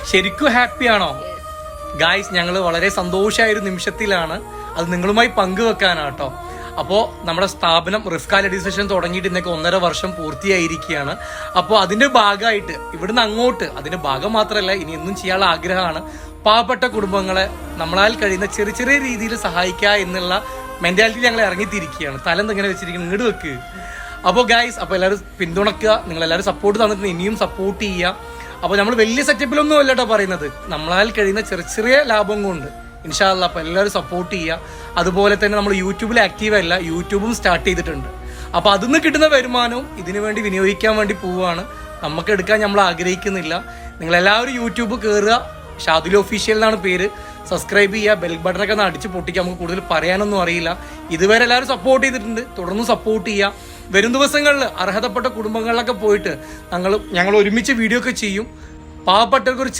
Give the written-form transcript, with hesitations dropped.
ശരിക്കും ഹാപ്പിയാണോ? ഗായ്സ്, ഞങ്ങൾ വളരെ സന്തോഷമായ ഒരു നിമിഷത്തിലാണ്. അത് നിങ്ങളുമായി പങ്കുവെക്കാനാട്ടോ. അപ്പോൾ നമ്മുടെ സ്ഥാപനം റിഫ്ക ലേഡീസ് ഫാഷൻ തുടങ്ങിയിട്ട് ഇന്നൊക്കെ 1.5 വർഷം പൂർത്തിയായിരിക്കുകയാണ്. അപ്പോൾ അതിന്റെ ഭാഗമായിട്ട് ഇവിടുന്ന് അങ്ങോട്ട് അതിന്റെ ഭാഗം മാത്രമല്ല, ഇനി എന്നും ചെയ്യാനുള്ള ആഗ്രഹമാണ്. പാവപ്പെട്ട കുടുംബങ്ങളെ നമ്മളാൽ കഴിയുന്ന ചെറിയ ചെറിയ രീതിയിൽ സഹായിക്കുക എന്നുള്ള മെന്റാലിറ്റി ഞങ്ങൾ ഇറങ്ങിത്തിരിക്കുകയാണ്. തലം എങ്ങനെ വെച്ചിരിക്കുന്നത് ഇങ്ങോട്ട് വെക്ക്. അപ്പോൾ ഗായ്സ്, അപ്പോൾ എല്ലാവരും പിന്തുണക്കുക, നിങ്ങളെല്ലാവരും സപ്പോർട്ട് തന്നിട്ട് ഇനിയും സപ്പോർട്ട് ചെയ്യുക. അപ്പോൾ നമ്മൾ വലിയ സെറ്റപ്പിലൊന്നും അല്ലട്ടോ പറയുന്നത്, നമ്മളാൽ കഴിയുന്ന ചെറിയ ചെറിയ ലാഭം കൊണ്ട് ഇൻഷാ അല്ലാഹ്. അപ്പോൾ എല്ലാവരും സപ്പോർട്ട് ചെയ്യുക. അതുപോലെ തന്നെ നമ്മൾ യൂട്യൂബിൽ ആക്റ്റീവ് അല്ല, യൂട്യൂബും സ്റ്റാർട്ട് ചെയ്തിട്ടുണ്ട്. അപ്പോൾ അതിൽ നിന്ന് കിട്ടുന്ന വരുമാനവും ഇതിനു വേണ്ടി വിനിയോഗിക്കാൻ വേണ്ടി പോവുകയാണ്. നമുക്ക് എടുക്കാൻ നമ്മൾ ആഗ്രഹിക്കുന്നില്ല. നിങ്ങളെല്ലാവരും യൂട്യൂബ് കയറുക, ഷാദുൽ ഒഫീഷ്യൽ എന്നാണ് പേര്. സബ്സ്ക്രൈബ് ചെയ്യുക, ബെൽ ബട്ടണൊക്കെ ഒന്ന് അടിച്ച് പൊട്ടിക്കുക. നമുക്ക് കൂടുതൽ പറയാനൊന്നും അറിയില്ല. ഇതുവരെ എല്ലാവരും സപ്പോർട്ട് ചെയ്തിട്ടുണ്ട്, തുടർന്ന് സപ്പോർട്ട് ചെയ്യുക. വരും ദിവസങ്ങളിൽ അർഹതപ്പെട്ട കുടുംബങ്ങളിലൊക്കെ പോയിട്ട് ഞങ്ങൾ ഒരുമിച്ച് വീഡിയോ ഒക്കെ ചെയ്യും. പാവപ്പെട്ടവർക്ക് ഒരു